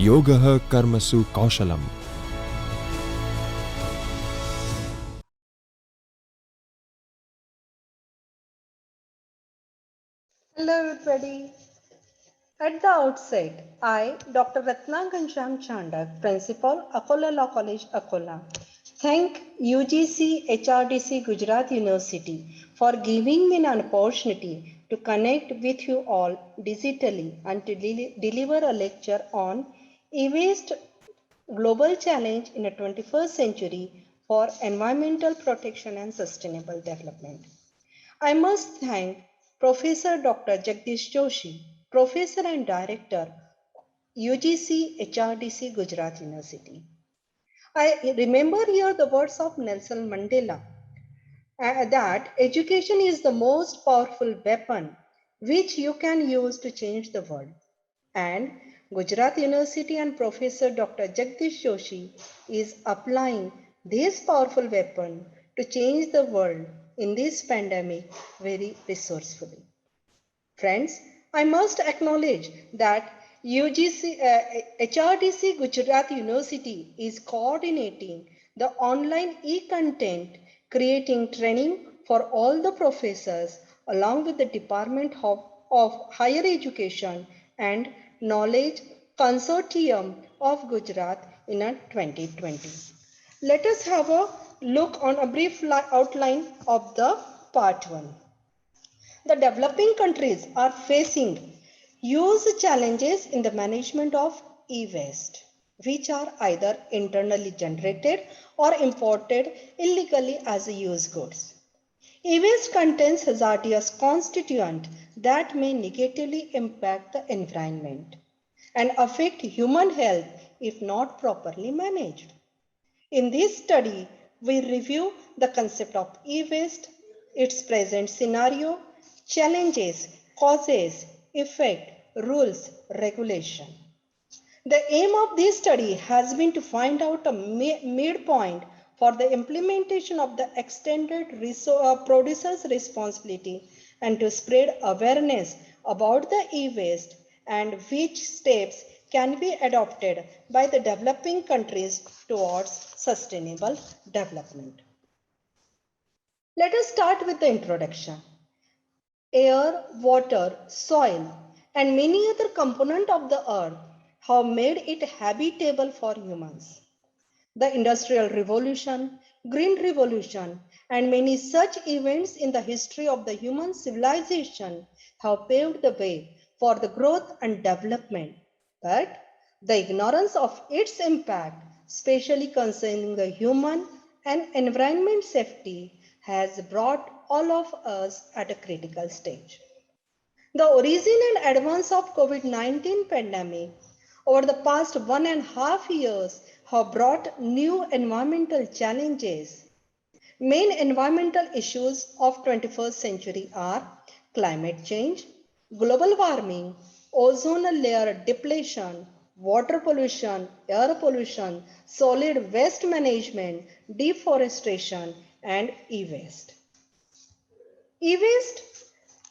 Yogah Karmasu Kaushalam. Hello everybody. At the outset, I, Dr. Ratna Chandak, Principal, Akola Law College, Akola, thank UGC HRDC Gujarat University for giving me an opportunity to connect with you all digitally and to deliver a lecture on e-waste global challenge in the 21st century for environmental protection and sustainable development. I must thank Professor Dr. Jagdish Joshi, Professor and Director, UGC HRDC Gujarat University. I remember here the words of Nelson Mandela that education is the most powerful weapon which you can use to change the world. And Gujarat University and Professor Dr. Jagdish Joshi is applying this powerful weapon to change the world in this pandemic very resourcefully. Friends, I must acknowledge that HRDC Gujarat University is coordinating the online e-content, creating training for all the professors along with the Department of Higher Education and Knowledge Consortium of Gujarat in 2020. Let us have a look on a brief outline of the part 1. The developing countries are facing huge challenges in the management of e-waste, which are either internally generated or imported illegally as used goods. E-waste contains hazardous constituents that may negatively impact the environment and affect human health if not properly managed. In this study, we review the concept of e-waste, its present scenario, challenges, causes, effect, rules, regulation. The aim of this study has been to find out a midpoint for the implementation of the extended producer's responsibility and to spread awareness about the e-waste and which steps can be adopted by the developing countries towards sustainable development. Let us start with the introduction. Air, water, soil, and many other components of the earth have made it habitable for humans. The Industrial Revolution, Green Revolution, and many such events in the history of the human civilization have paved the way for the growth and development. But the ignorance of its impact, especially concerning the human and environment safety, has brought all of us at a critical stage. The origin and advance of COVID-19 pandemic over the past 1.5 years have brought new environmental challenges. Main environmental issues of 21st century are climate change, global warming, ozone layer depletion, water pollution, air pollution, solid waste management, deforestation, and e-waste. E-waste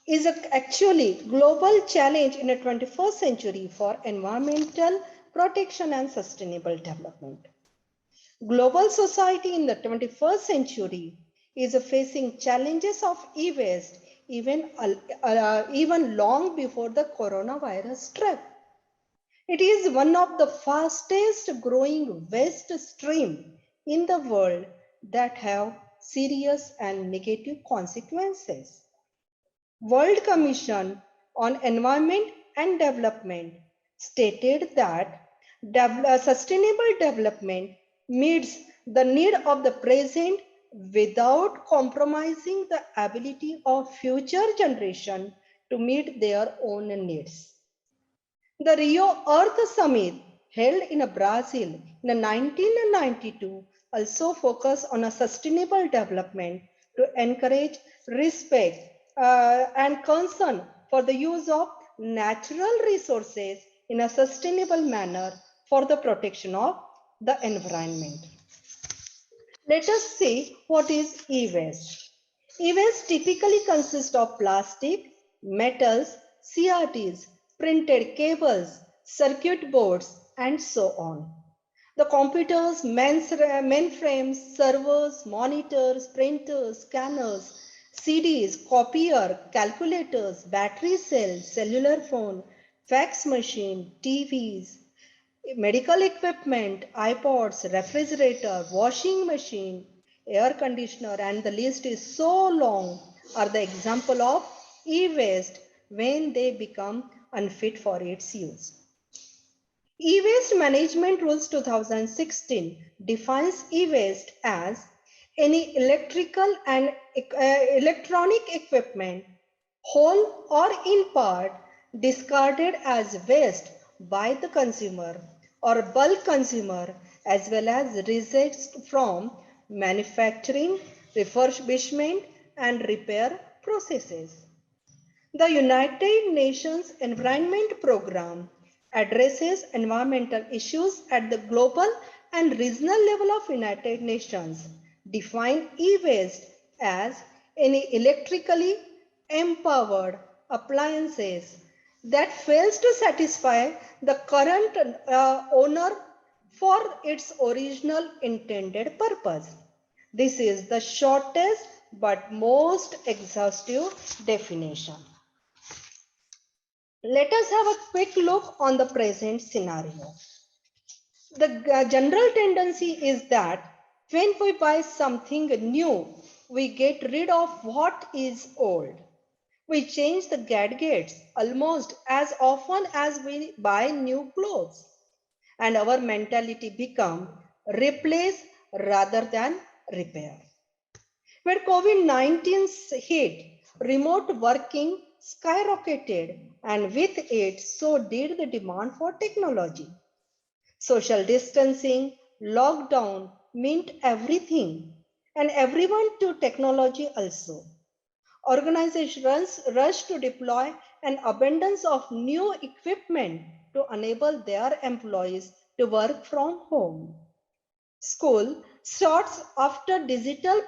is actually global challenge in the 21st century for environmental protection and sustainable development. Global society in the 21st century is facing challenges of e-waste even long before the coronavirus struck. It is one of the fastest growing waste stream in the world that have serious and negative consequences. World Commission on Environment and Development stated that sustainable development meets the need of the present without compromising the ability of future generations to meet their own needs. The Rio Earth Summit held in Brazil in 1992 also focused on a sustainable development to encourage respect and concern for the use of natural resources in a sustainable manner for the protection of the environment. Let us see what is e-waste. E-waste typically consists of plastic, metals, CRTs, printed cables, circuit boards, and so on. The computers, mainframes, servers, monitors, printers, scanners, CDs, copier, calculators, battery cells, cellular phone, fax machine, TVs, medical equipment, iPods, refrigerator, washing machine, air conditioner, and the list is so long are the example of e-waste when they become unfit for its use. E-Waste Management Rules 2016 defines e-waste as any electrical and electronic equipment, whole or in part, discarded as waste by the consumer or bulk consumer, as well as residues from manufacturing, refurbishment, and repair processes. The United Nations Environment Programme addresses environmental issues at the global and regional level of United Nations. Define e-waste as any electrically empowered appliances that fails to satisfy the current owner for its original intended purpose. This is the shortest but most exhaustive definition. Let us have a quick look on the present scenario. The general tendency is that when we buy something new, we get rid of what is old. We change the gadgets almost as often as we buy new clothes. And our mentality becomes replace rather than repair. When COVID-19 hit, remote working skyrocketed, and with it, so did the demand for technology. Social distancing, lockdown meant everything, and everyone to technology also. Organizations rushed to deploy an abundance of new equipment to enable their employees to work from home. School sought after digital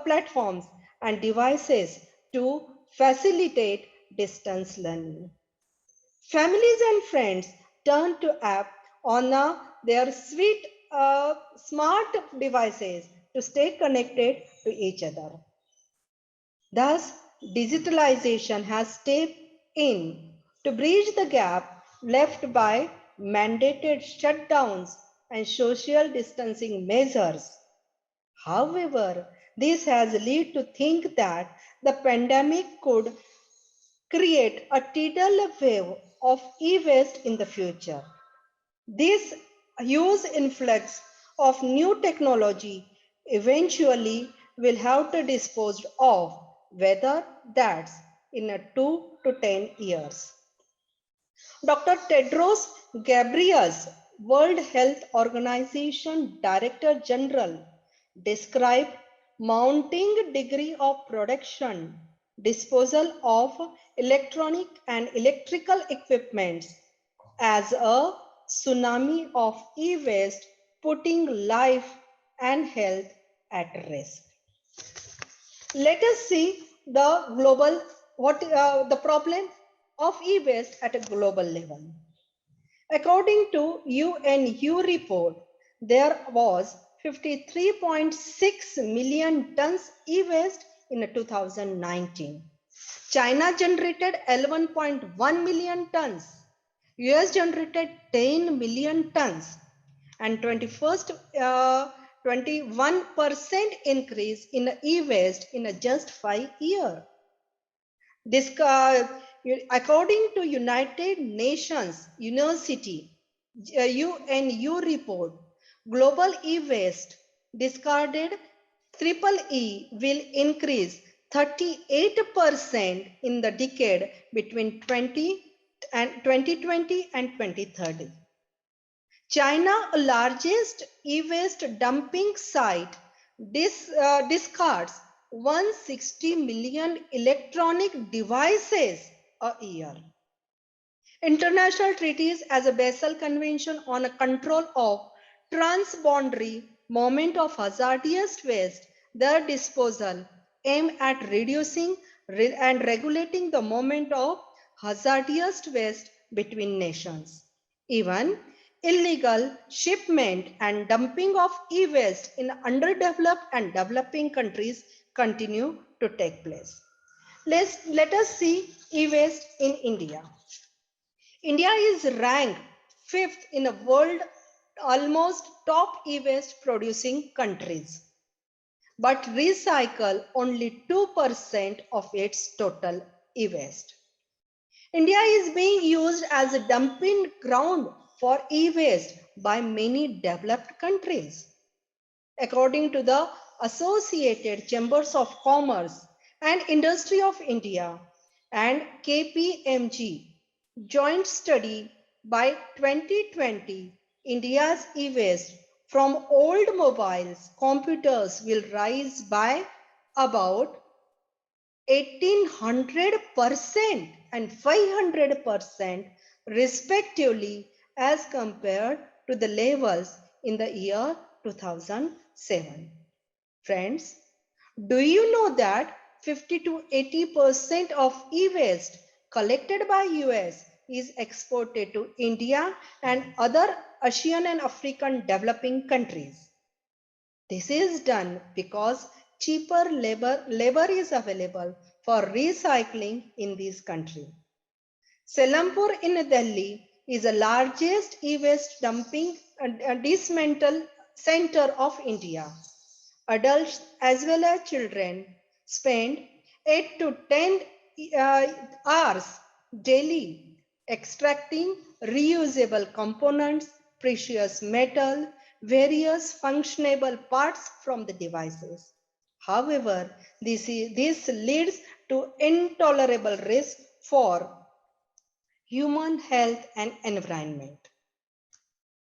platforms and devices to facilitate distance learning. Families and friends turned to apps on their smart devices to stay connected to each other. Thus, digitalization has stepped in to bridge the gap left by mandated shutdowns and social distancing measures. However, this has led to think that the pandemic could create a tidal wave of e-waste in the future. This huge influx of new technology eventually will have to dispose of, whether that's in 2 to 10 years. Dr. Tedros Ghebreyesus, World Health Organization Director General, described mounting degree of production, disposal of electronic and electrical equipments as a tsunami of e-waste, putting life and health at risk. Let us see the problem of e-waste at a global level. According to UNU report, there was 53.6 million tons e-waste in 2019. China generated 11.1 million tons. US generated 10 million tons, and 21% increase in e-waste in just 5 years. This, according to United Nations University UNU report, global e-waste discarded EE will increase 38% in the decade between 2020 and 2030. China, largest e-waste dumping site, discards 160 million electronic devices a year. International treaties as a Basel Convention on a control of transboundary movement of hazardous waste, their disposal aim at reducing and regulating the movement of hazardous waste between nations. Even illegal shipment and dumping of e-waste in underdeveloped and developing countries continue to take place. Let us see e-waste in India. India is ranked 5th in the world, almost top e-waste producing countries, but recycle only 2% of its total e-waste. India is being used as a dumping ground for e-waste by many developed countries. According to the Associated Chambers of Commerce and Industry of India and KPMG joint study, by 2020, India's e-waste from old mobiles, computers will rise by about 1800% and 500% respectively as compared to the levels in the year 2007. Friends, do you know that 50 to 80% of e-waste collected by US is exported to India and other Asian and African developing countries? This is done because cheaper labor is available for recycling in this country. Selampur in Delhi is the largest e-waste dumping dismantle center of India. Adults as well as children spend 8 to 10 hours daily extracting reusable components, precious metal, various functionable parts from the devices. However, this leads to intolerable risk for human health and environment.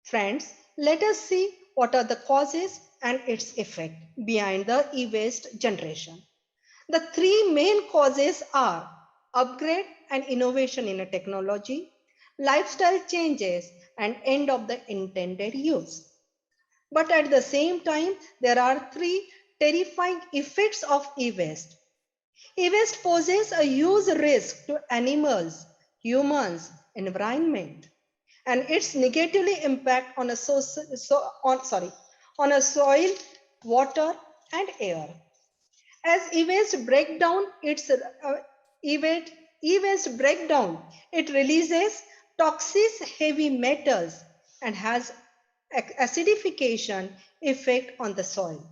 Friends, let us see what are the causes and its effect behind the e-waste generation. The three main causes are upgrade and innovation in a technology, lifestyle changes, and end of the intended use. But at the same time, there are three terrifying effects of e-waste. E-waste poses a huge risk to animals, humans, environment, and its negatively impact on a soil, water, and air. As e-waste breakdown, e-waste breakdown, it releases toxic heavy metals and has acidification effect on the soil.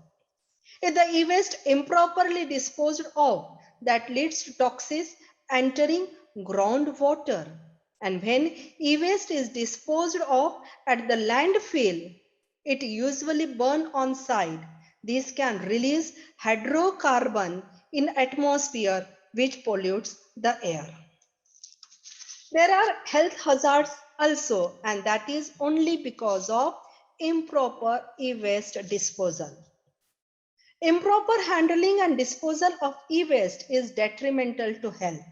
If the e-waste improperly disposed of, that leads to toxins entering groundwater. And when e-waste is disposed of at the landfill, it usually burn on site. This can release hydrocarbon in atmosphere which pollutes the air. There are health hazards also, and that is only because of improper e-waste disposal. Improper handling and disposal of e-waste is detrimental to health.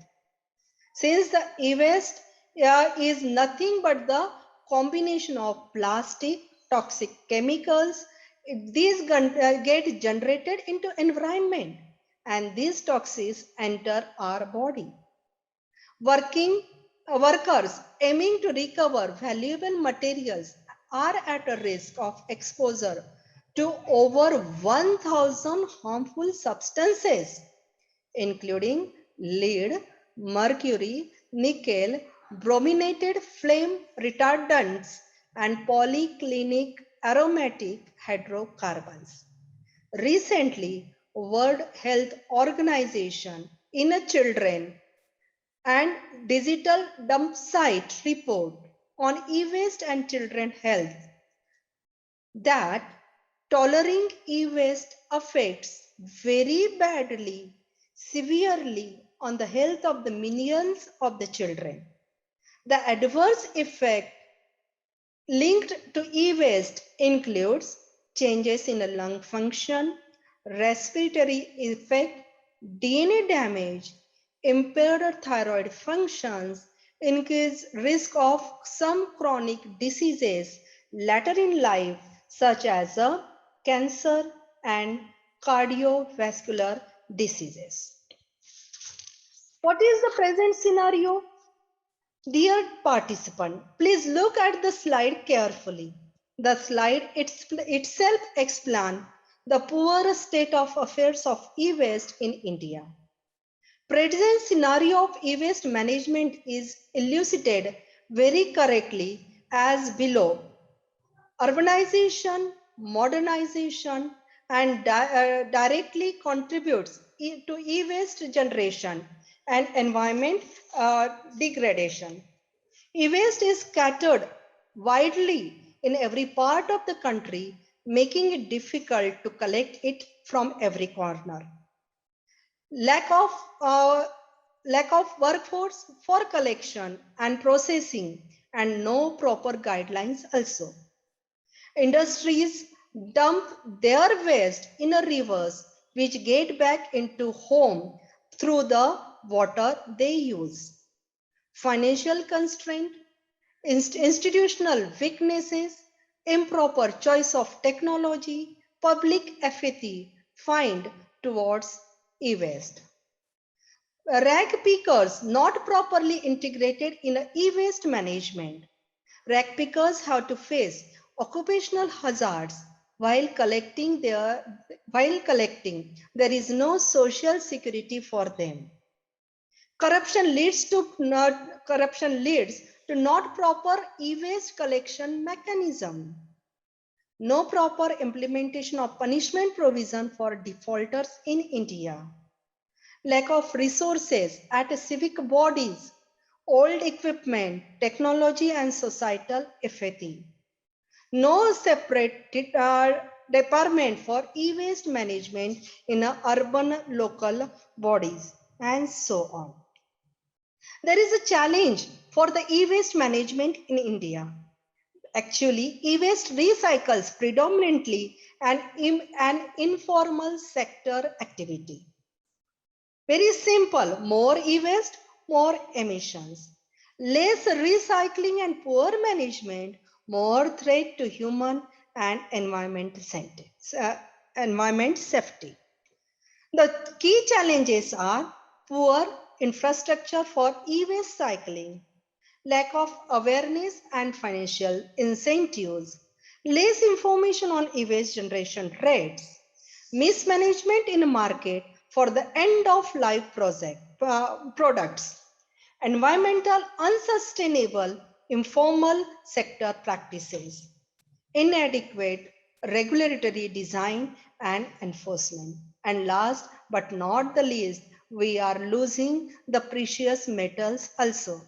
Since the e-waste is nothing but the combination of plastic, toxic chemicals, these get generated into environment and these toxins enter our body. Workers aiming to recover valuable materials are at a risk of exposure to over 1,000 harmful substances, including lead, mercury, nickel, brominated flame retardants, and polyclinic aromatic hydrocarbons. Recently, World Health Organization in a children and digital dump site report on e-waste and children health that tolerating e-waste affects very badly, severely on the health of the millions of the children. The adverse effect linked to e-waste includes changes in the lung function, respiratory effect, DNA damage, impaired thyroid functions, increased risk of some chronic diseases later in life, such as cancer and cardiovascular diseases. What is the present scenario? Dear participant, please look at the slide carefully. The slide itself explains the poor state of affairs of e-waste in India. Present scenario of e-waste management is elucidated very correctly as below. Urbanization, modernization, and directly contributes to e-waste generation and environment degradation. E-waste is scattered widely in every part of the country, making it difficult to collect it from every corner. Lack of workforce for collection and processing, and no proper guidelines also. Industries dump their waste in a rivers which get back into home through the water they use. Financial constraint, institutional weaknesses, improper choice of technology, public apathy find towards e-waste. Rag pickers not properly integrated in e-waste management. Rag pickers have to face occupational hazards while collecting. There is no social security for them. Corruption leads to not proper e-waste collection mechanism. No proper implementation of punishment provision for defaulters in India. Lack of resources at civic bodies, old equipment, technology and societal apathy. No separate department for e-waste management in urban local bodies, and so on. There is a challenge for the e-waste management in India. Actually, e-waste recycles predominantly an informal sector activity. Very simple, more e-waste, more emissions. Less recycling and poor management, more threat to human and environment safety. The key challenges are poor infrastructure for e-waste cycling, lack of awareness and financial incentives, less information on e-waste generation rates, mismanagement in market for the end-of-life products, environmental unsustainable informal sector practices, inadequate regulatory design and enforcement. And last but not the least, we are losing the precious metals also.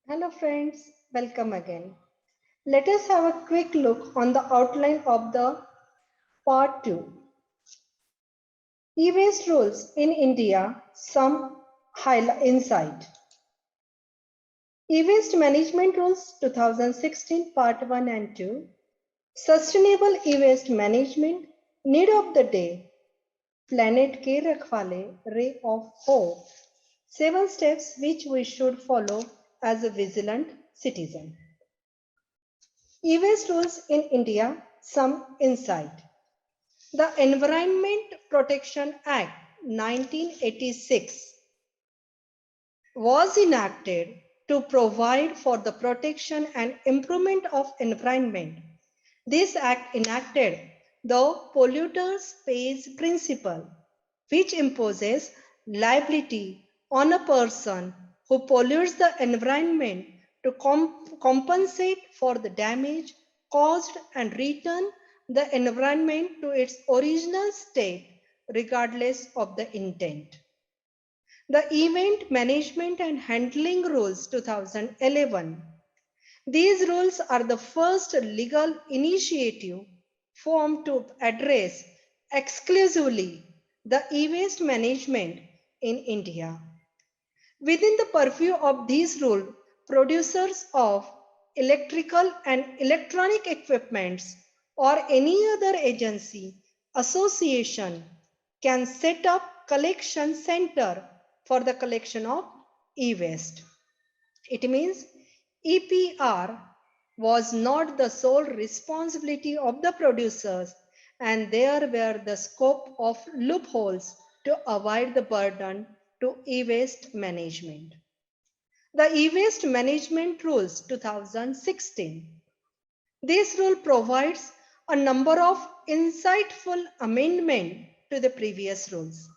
Hello friends, welcome again. Let us have a quick look on the outline of the part 2. E-waste rules in India, some insight. E-waste management rules 2016 part 1 and 2. Sustainable e-waste management, need of the day, planet ke rakhwale, ray of hope. 7 steps which we should follow as a vigilant citizen. E-waste rules in India, some insight. The Environment Protection Act 1986 was enacted to provide for the protection and improvement of environment. This act enacted the polluters pays principle, which imposes liability on a person who pollutes the environment to compensate for the damage caused and return the environment to its original state regardless of the intent. The Event Management and Handling Rules 2011. These rules are the first legal initiative formed to address exclusively the e-waste management in India. Within the purview of these rules, producers of electrical and electronic equipments or any other agency, association can set up collection center for the collection of e-waste. It means EPR was not the sole responsibility of the producers, and there were the scope of loopholes to avoid the burden to e-waste management. The E-Waste Management Rules 2016. This rule provides a number of insightful amendments to the previous rules.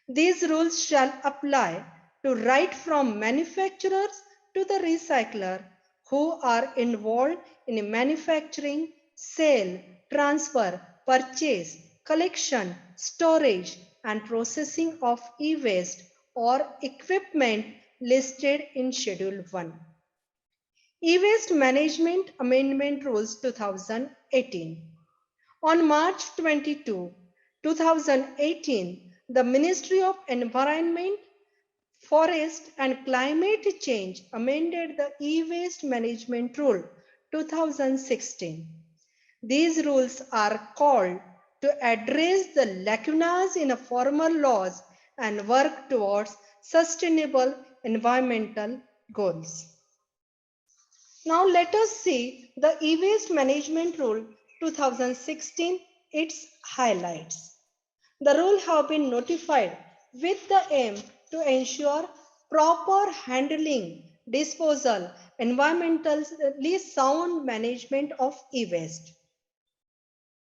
These rules shall apply to right from manufacturers to the recycler who are involved in manufacturing, sale, transfer, purchase, collection, storage, and processing of e-waste or equipment listed in Schedule 1. E-Waste Management Amendment Rules 2018. On March 22, 2018, the Ministry of Environment, Forest and Climate Change amended the E-Waste Management Rule 2016. These rules are called to address the lacunas in former laws and work towards sustainable environmental goals. Now let us see the E-Waste Management Rule 2016, its highlights. The rule have been notified with the aim to ensure proper handling, disposal, environmentally sound management of e-waste.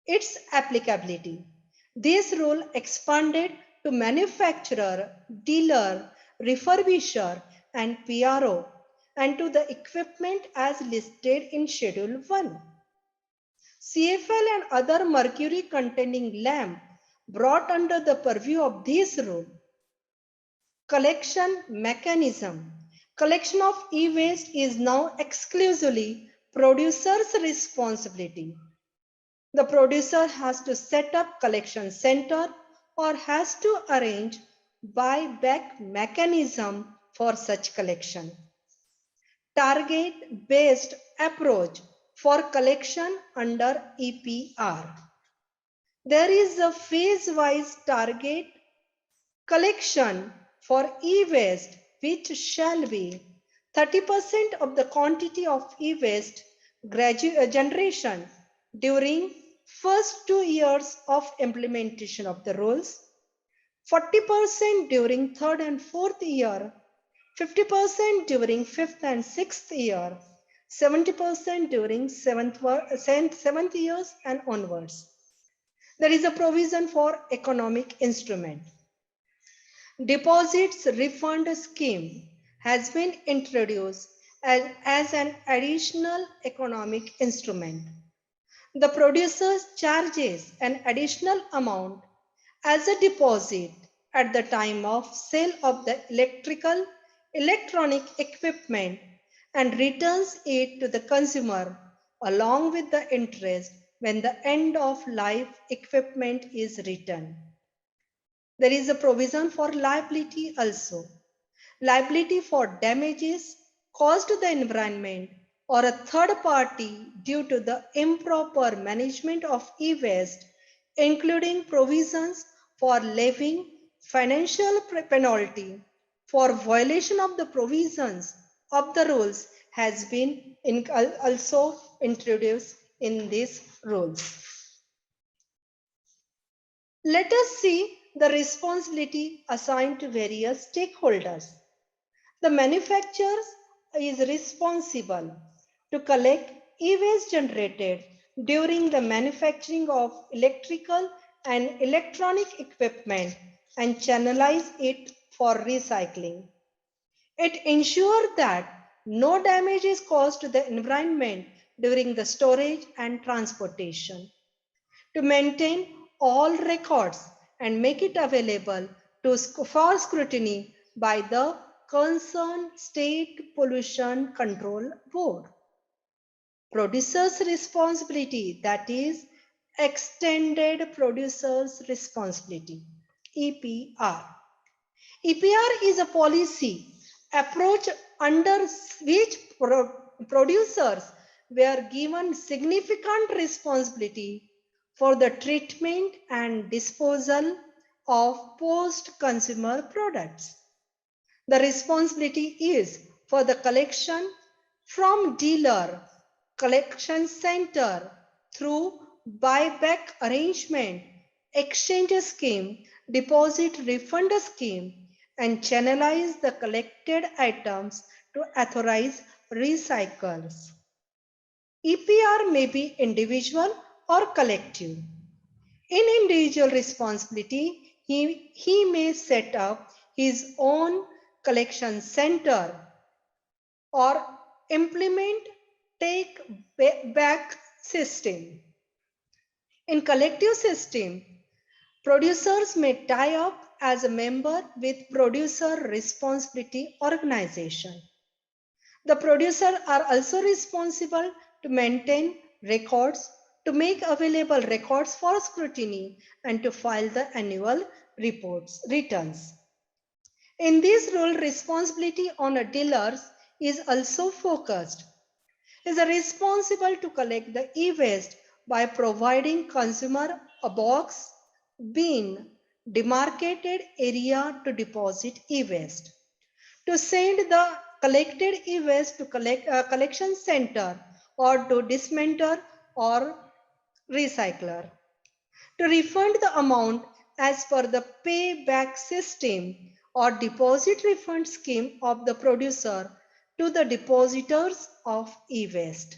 Its applicability. This rule expanded to manufacturer, dealer, refurbisher, and PRO, and to the equipment as listed in Schedule 1. CFL and other mercury-containing lamp brought under the purview of this rule. Collection mechanism. Collection of e-waste is now exclusively producer's responsibility. The producer has to set up collection center or has to arrange buyback mechanism for such collection. Target-based approach for collection under EPR. There is a phase-wise target collection for e-waste which shall be 30% of the quantity of e-waste generation during first 2 years of implementation of the rules, 40% during third and fourth year, 50% during fifth and sixth year, 70% during seventh years and onwards. There is a provision for economic instrument. Deposits refund scheme has been introduced as an additional economic instrument. The producer charges an additional amount as a deposit at the time of sale of the electronic equipment and returns it to the consumer along with the interest when the end of life equipment is returned. There is a provision for liability also. Liability for damages caused to the environment or a third party due to the improper management of e-waste, including provisions for levying financial penalty for violation of the provisions of the rules has been also introduced in these rules. Let us see the responsibility assigned to various stakeholders. The manufacturer is responsible to collect e-waste generated during the manufacturing of electrical and electronic equipment and channelize it for recycling. It ensures that no damage is caused to the environment during the storage and transportation. To maintain all records and make it available for scrutiny by the concerned State Pollution Control Board. Producer's responsibility, that is Extended Producer's Responsibility, EPR. EPR is a policy approach under which producers were given significant responsibility for the treatment and disposal of post-consumer products. The responsibility is for the collection from dealer, collection center through buyback arrangement, exchange scheme, deposit refund scheme, and channelize the collected items to authorize recyclers. EPR may be individual or collective. In individual responsibility, he may set up his own collection center or implement take back system. In collective system, producers may tie up as a member with producer responsibility organization. The producers are also responsible to maintain records, to make available records for scrutiny, and to file the annual returns. In this role, responsibility on a dealers is also focused. Is responsible to collect the e-waste by providing consumer a box, bin, demarcated area to deposit e-waste, to send the collected e-waste to collection center or to dismantle or recycler, to refund the amount as per the payback system or deposit refund scheme of the producer to the depositors of e-waste,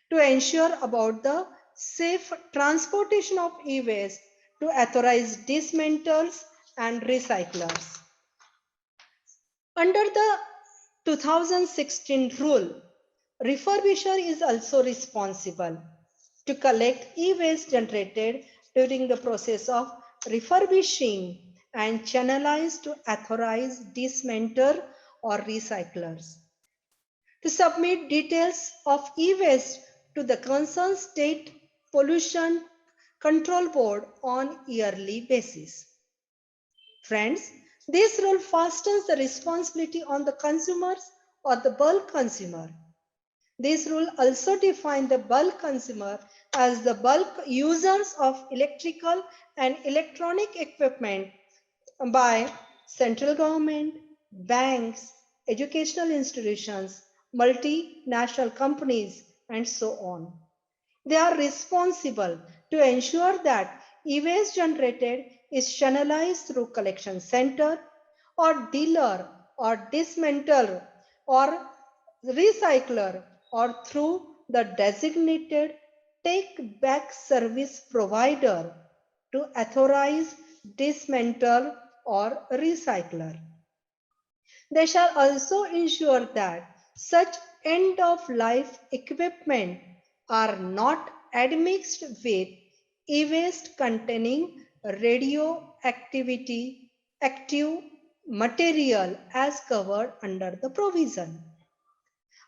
to ensure about the safe transportation of e-waste, to authorize dismantles and recyclers. Under the 2016 rule, refurbisher is also responsible to collect e-waste generated during the process of refurbishing and channelize to authorize dismantler or recyclers, to submit details of e-waste to the concerned state pollution control board on yearly basis. Friends, this rule fastens the responsibility on the consumers or the bulk consumer. This rule also defines the bulk consumer as the bulk users of electrical and electronic equipment by central government, banks, educational institutions, multinational companies, and so on. They are responsible to ensure that e-waste generated is channelized through collection center or dealer or dismantler or recycler or through the designated take back service provider to authorize dismantle or recycler. They shall also ensure that such end-of-life equipment are not admixed with e-waste containing radioactivity active material as covered under the provision.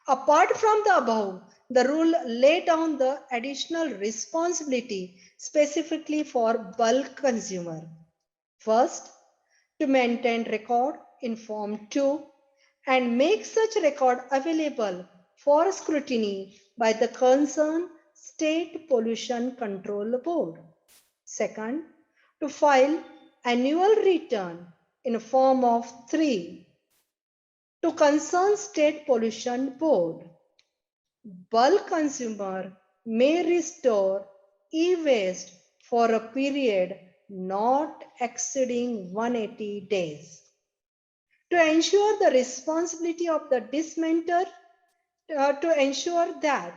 Apart from the above, the rule lay down the additional responsibility specifically for bulk consumer. First, to maintain record in Form 2 and make such record available for scrutiny by the concerned State Pollution Control Board. Second, to file annual return in form of 3 to concerned State Pollution Board. Bulk consumer may restore e-waste for a period not exceeding 180 days. To ensure the responsibility of the dismantler, to ensure that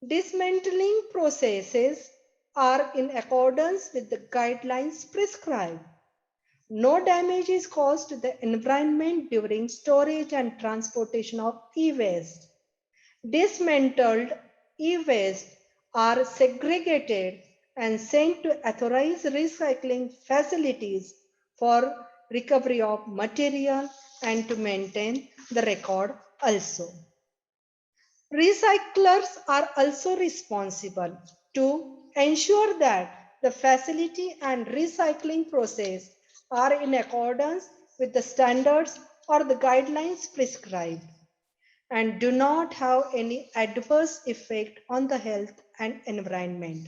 dismantling processes are in accordance with the guidelines prescribed. No damage is caused to the environment during storage and transportation of e-waste. Dismantled e-waste are segregated and sent to authorized recycling facilities for recovery of material and to maintain the record also. Recyclers are also responsible to ensure that the facility and recycling process are in accordance with the standards or the guidelines prescribed and do not have any adverse effect on the health and environment.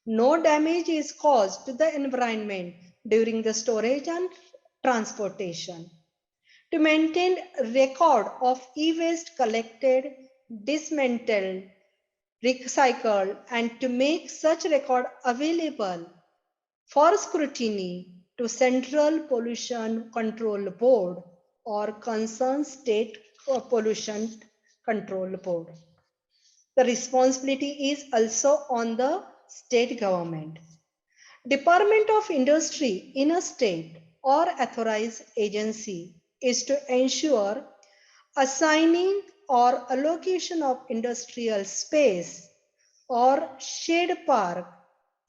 No damage is caused to the environment during the storage and transportation. To maintain record of e-waste collected, dismantled, recycled, and to make such record available for scrutiny to Central Pollution Control Board or concerned state pollution control board. The responsibility is also on the state government. Department of Industry in a state or authorized agency is to ensure assigning or allocation of industrial space or shade park,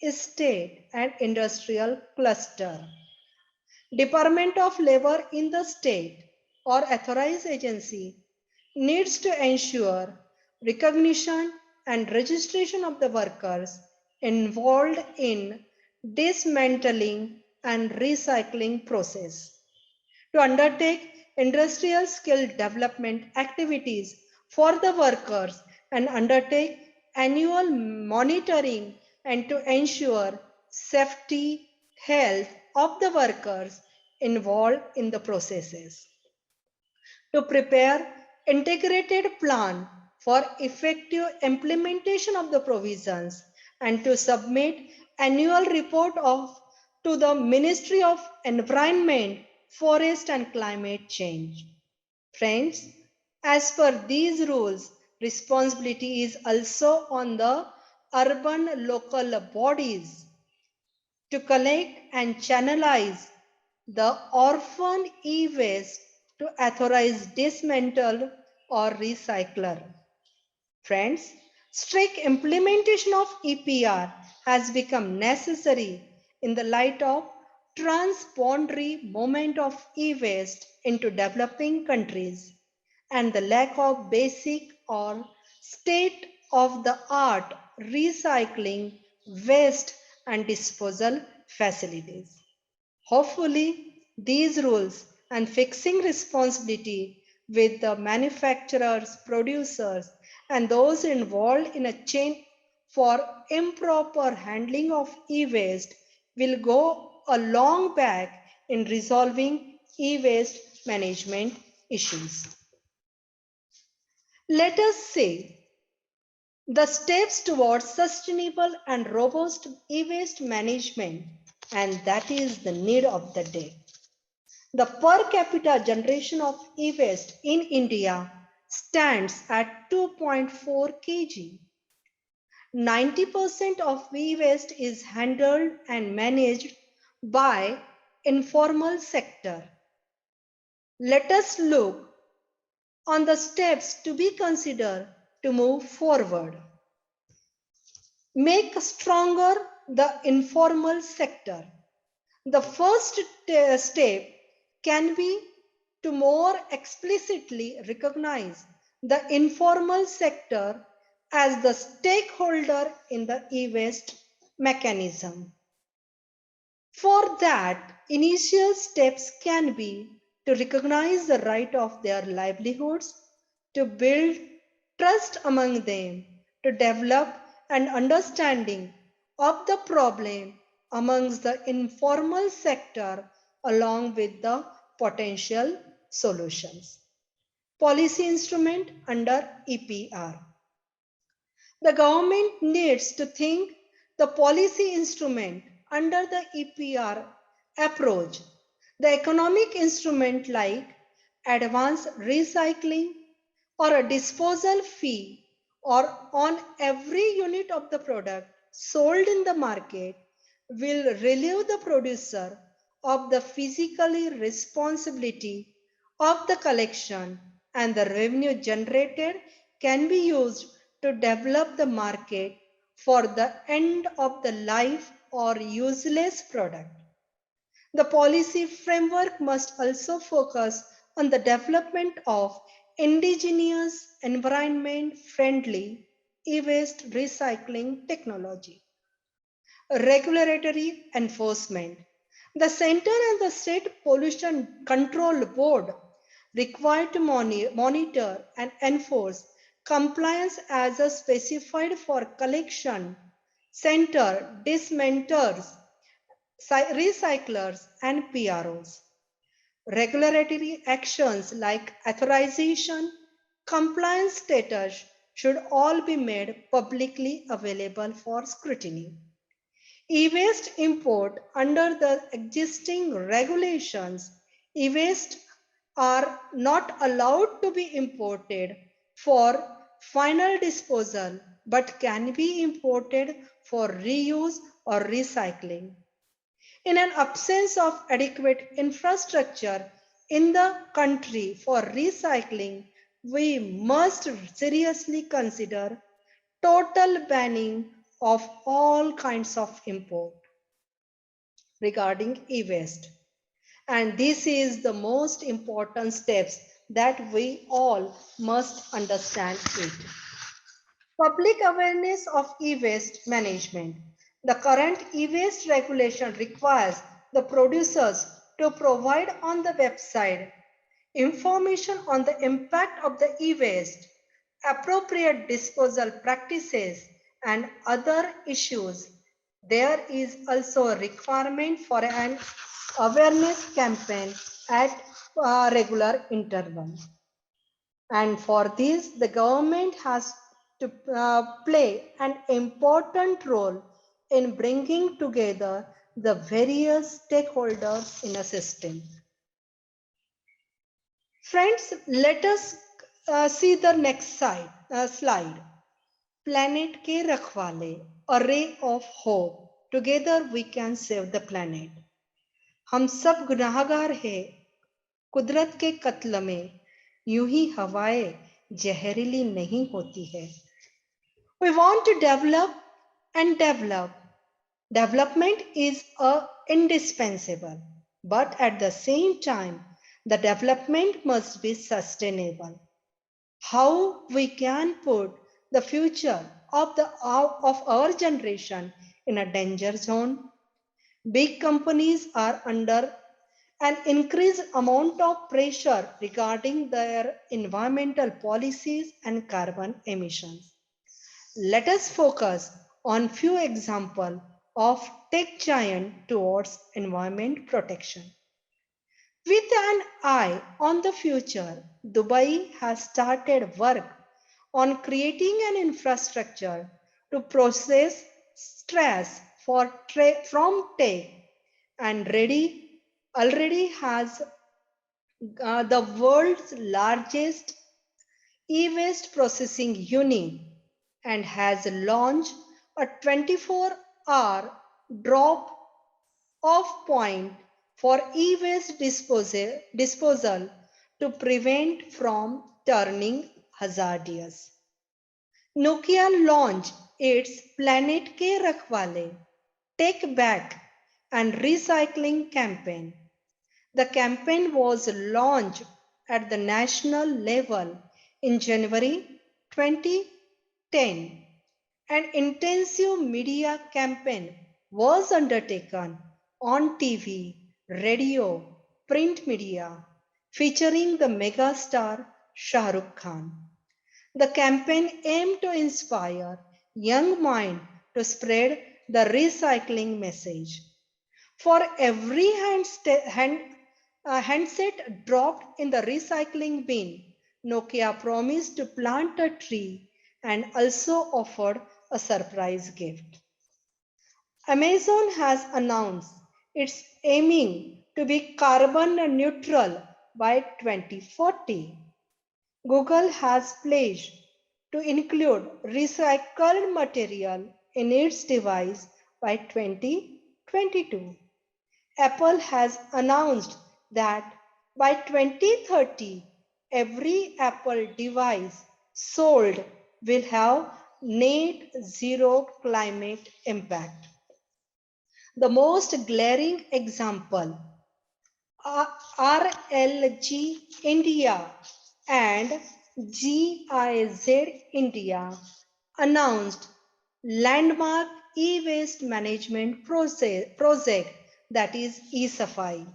estate and industrial cluster. Department of Labor in the state or authorized agency needs to ensure recognition and registration of the workers involved in dismantling and recycling process, to undertake industrial skill development activities for the workers and undertake annual monitoring and to ensure safety, health of the workers involved in the processes, to prepare integrated plan for effective implementation of the provisions and to submit annual report to the Ministry of Environment, Forest and Climate Change. Friends, as per these rules, responsibility is also on the urban local bodies to collect and channelize the orphan e-waste to authorize dismantle or recycler. Friends, strict implementation of EPR has become necessary in the light of transboundary movement of e-waste into developing countries and the lack of basic or state-of-the-art recycling, waste and disposal facilities. Hopefully, these rules and fixing responsibility with the manufacturers, producers, and those involved in a chain for improper handling of e-waste will go a long back in resolving e-waste management issues. Let us say the steps towards sustainable and robust e-waste management, and that is the need of the day. The per capita generation of e-waste in India stands at 2.4 kg. 90% of e-waste is handled and managed by informal sector. Let us look on the steps to be considered to move forward. Make stronger the informal sector. The first step can be to more explicitly recognize the informal sector as the stakeholder in the e-waste mechanism. For that, initial steps can be to recognize the right of their livelihoods, to build trust among them, to develop an understanding of the problem amongst the informal sector along with the potential solutions. Policy instrument under EPR. The government needs to think the policy instrument under the EPR approach, the economic instrument like advanced recycling or a disposal fee or on every unit of the product sold in the market will relieve the producer of the physically responsibility of the collection, and the revenue generated can be used to develop the market for the end of the life or useless product. The policy framework must also focus on the development of indigenous, environment-friendly e-waste recycling technology. Regulatory enforcement. The Center and the State Pollution Control Board required to monitor and enforce compliance as a specified for collection, center, dismanters, recyclers and PROs. Regulatory actions like authorization, compliance status should all be made publicly available for scrutiny. E-waste import under the existing regulations, e-waste are not allowed to be imported for final disposal but can be imported for reuse or recycling. In an absence of adequate infrastructure in the country for recycling, we must seriously consider total banning of all kinds of import regarding e-waste. And this is the most important steps that we all must understand it. Public awareness of e-waste management. The current e-waste regulation requires the producers to provide on the website information on the impact of the e-waste, appropriate disposal practices, and other issues. There is also a requirement for an awareness campaign at regular intervals. And for this, the government has to play an important role in bringing together the various stakeholders in a system. Friends, let us see the next slide. Planet ke rakhwale, a ray of hope. Together we can save the planet. हम सब गुनाहगार हैं कुदरत के कत्ल में, यूं ही हवाएं जहरीली नहीं होती है. We want to develop and develop. Development is indispensable, but at the same time, the development must be sustainable. How we can put the future of our generation in a danger zone? Big companies are under an increased amount of pressure regarding their environmental policies and carbon emissions. Let us focus on few examples of tech giant towards environment protection. With an eye on the future, Dubai has started work on creating an infrastructure to process stress from tech and already has the world's largest e-waste processing unit and has launched a 24-hour drop-off point for e-waste disposal to prevent from turning hazardous. Nokia launched its Planet Ke Rakhwale Take Back and Recycling campaign. The campaign was launched at the national level in January 2010. An intensive media campaign was undertaken on TV, radio, print media, featuring the megastar Shah Rukh Khan. The campaign aimed to inspire young minds to spread the recycling message. For every handset dropped in the recycling bin, Nokia promised to plant a tree and also offered a surprise gift. Amazon has announced it's aiming to be carbon neutral by 2040. Google has pledged to include recycled material in its device by 2022. Apple has announced that by 2030, every Apple device sold will have net zero climate impact. The most glaring example, RLG India and GIZ India announced landmark e-waste management project that is eSafai.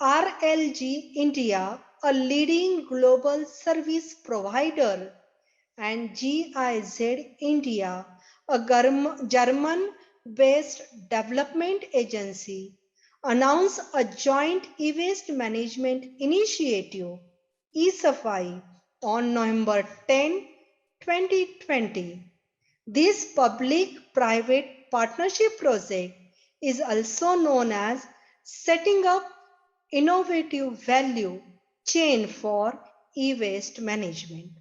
RLG India, a leading global service provider, and GIZ India, a German-based development agency, announced a joint e-waste management initiative, eSafai, on November 10, 2020. This public-private partnership project is also known as Setting Up Innovative Value chain for e-waste management.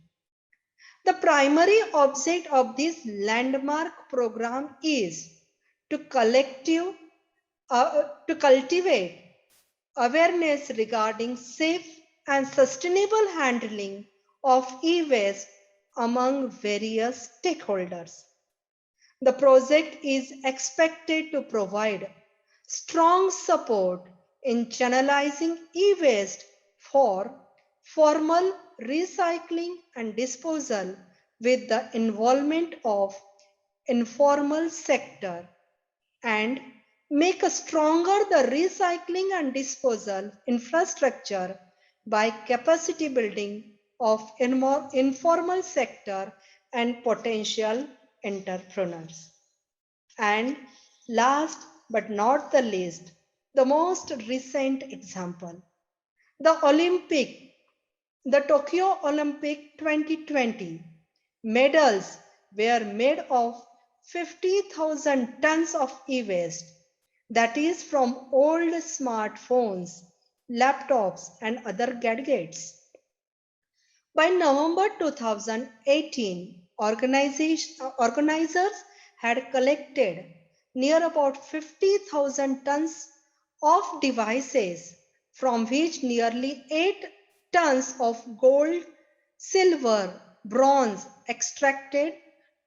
The primary object of this landmark program is to cultivate awareness regarding safe and sustainable handling of e-waste among various stakeholders. The project is expected to provide strong support in channelizing e-waste for formal recycling and disposal with the involvement of informal sector, and make a stronger the recycling and disposal infrastructure by capacity building of informal sector and potential entrepreneurs. And last but not the least, the most recent example, the Tokyo Olympic 2020 medals were made of 50,000 tons of e-waste, that is from old smartphones, laptops and other gadgets. By November 2018, organizers had collected near about 50,000 tons of devices, from which nearly 8 tons of gold, silver, bronze extracted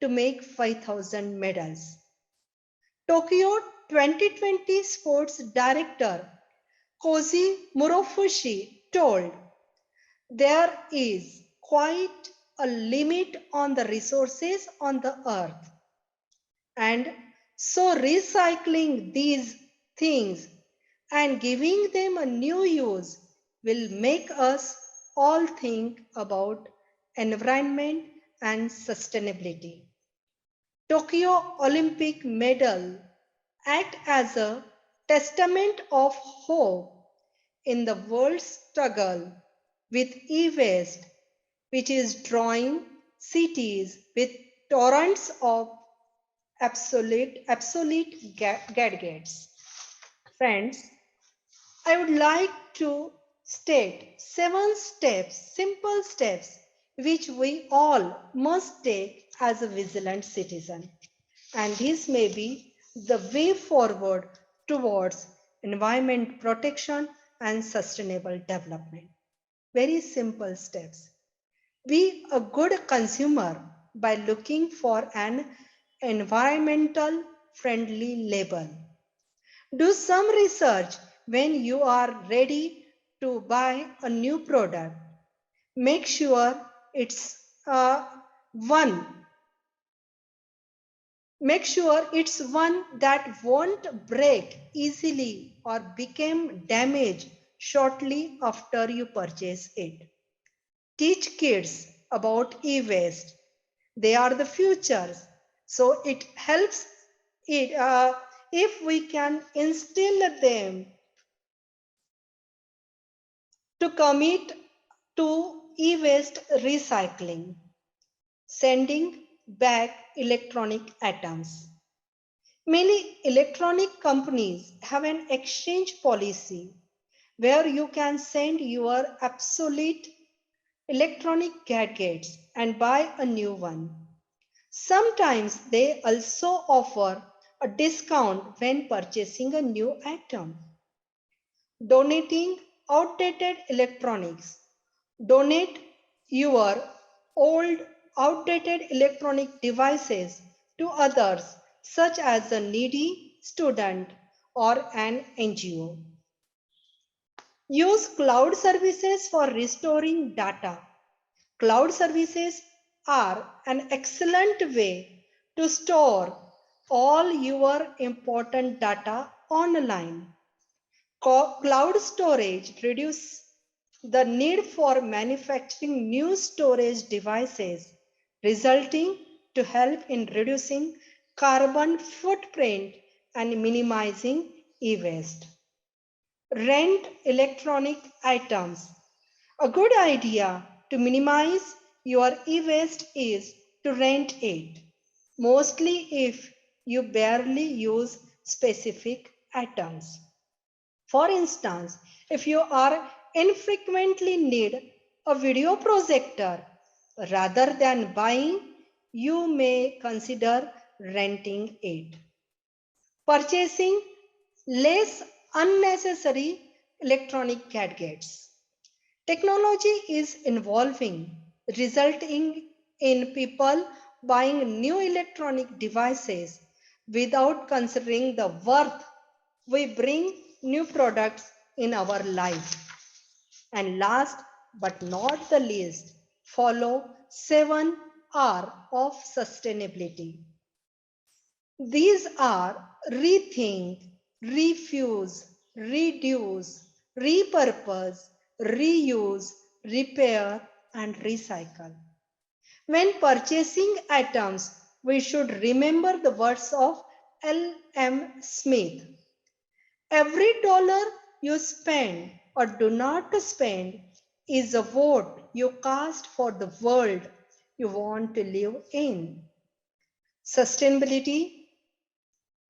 to make 5,000 medals. Tokyo 2020 Sports Director Koji Murofushi told, "There is quite a limit on the resources on the earth, and so recycling these things and giving them a new use will make us all think about environment and sustainability." Tokyo Olympic medal act as a testament of hope in the world's struggle with e-waste, which is drawing cities with torrents of obsolete gadgets. Friends, I would like to state 7 steps, simple steps, which we all must take as a vigilant citizen. And this may be the way forward towards environment protection and sustainable development. Very simple steps. Be a good consumer by looking for an environmental friendly label. Do some research when you are ready to buy a new product. Make sure it's one that won't break easily or become damaged shortly after you purchase it. Teach kids about e-waste. They are the futures. So it helps if we can instill them to commit to e-waste recycling, sending back electronic atoms. Many electronic companies have an exchange policy where you can send your obsolete electronic gadgets and buy a new one. Sometimes they also offer a discount when purchasing a new item. Donating outdated electronics. Donate your old outdated electronic devices to others, such as a needy student or an NGO. Use cloud services for restoring data. Cloud services are an excellent way to store all your important data online. Cloud storage reduces the need for manufacturing new storage devices, resulting to help in reducing carbon footprint and minimizing e-waste. Rent electronic items. A good idea to minimize your e-waste is to rent it, mostly if you barely use specific items. For instance, if you are infrequently need a video projector. Rather than buying, you may consider renting it. Purchasing less unnecessary electronic gadgets. Technology is evolving, resulting in people buying new electronic devices without considering the worth we bring new products in our life. And last but not the least, follow 7R of sustainability. These are rethink, refuse, reduce, repurpose, reuse, repair, and recycle. When purchasing items, we should remember the words of L.M. Smith. Every dollar you spend or do not spend is a vote you cast for the world you want to live in. Sustainability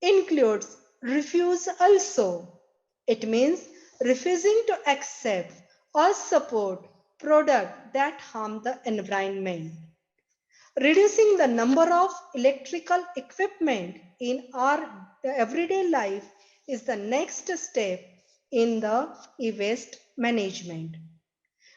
includes refuse also. It means refusing to accept or support products that harm the environment. Reducing the number of electrical equipment in our everyday life is the next step in the e-waste management.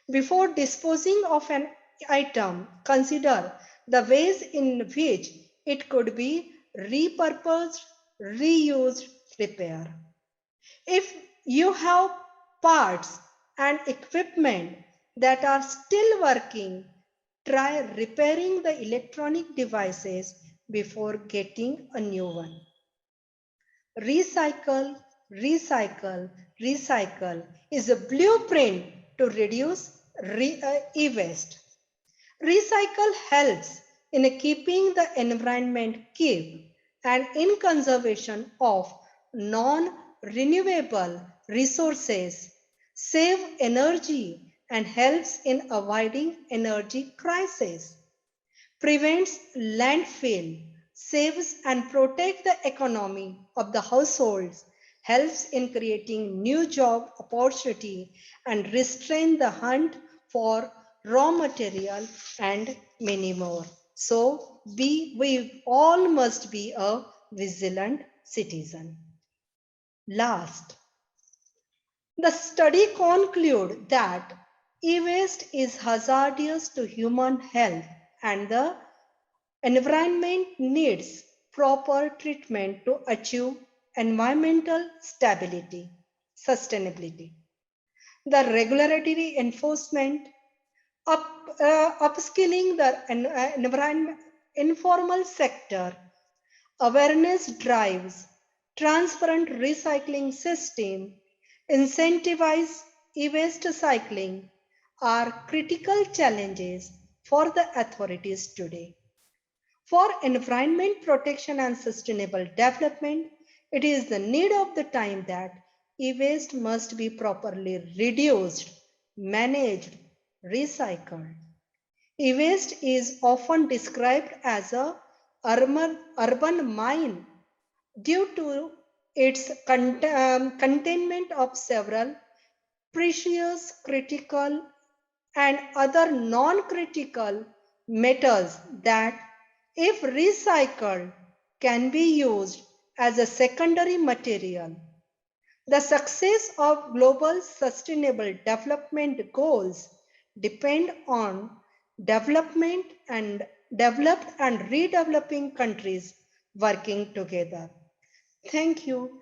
Before disposing of an item, consider the ways in which it could be repurposed, reused, repaired. If you have parts and equipment that are still working, try repairing the electronic devices before getting a new one. Recycle, recycle, recycle is a blueprint to reduce e-waste. Recycle helps in keeping the environment clean and in conservation of non-renewable resources, save energy and helps in avoiding energy crisis, prevents landfill, saves and protects the economy of the households, helps in creating new job opportunity and restrain the hunt for raw material and many more. So we all must be a vigilant citizen. Last, the study concludes that e-waste is hazardous to human health and the environment needs proper treatment to achieve environmental stability, sustainability. The regulatory enforcement, upskilling the informal sector, awareness drives, transparent recycling system, incentivize e-waste cycling are critical challenges for the authorities today. For environment protection and sustainable development, it is the need of the time that e-waste must be properly reduced, managed, recycled. E-waste is often described as a urban mine due to its containment of several precious, critical, and other non-critical metals that, if recycled, can be used as a secondary material. The success of global sustainable development goals depend on development and developed and redeveloping countries working together. Thank you.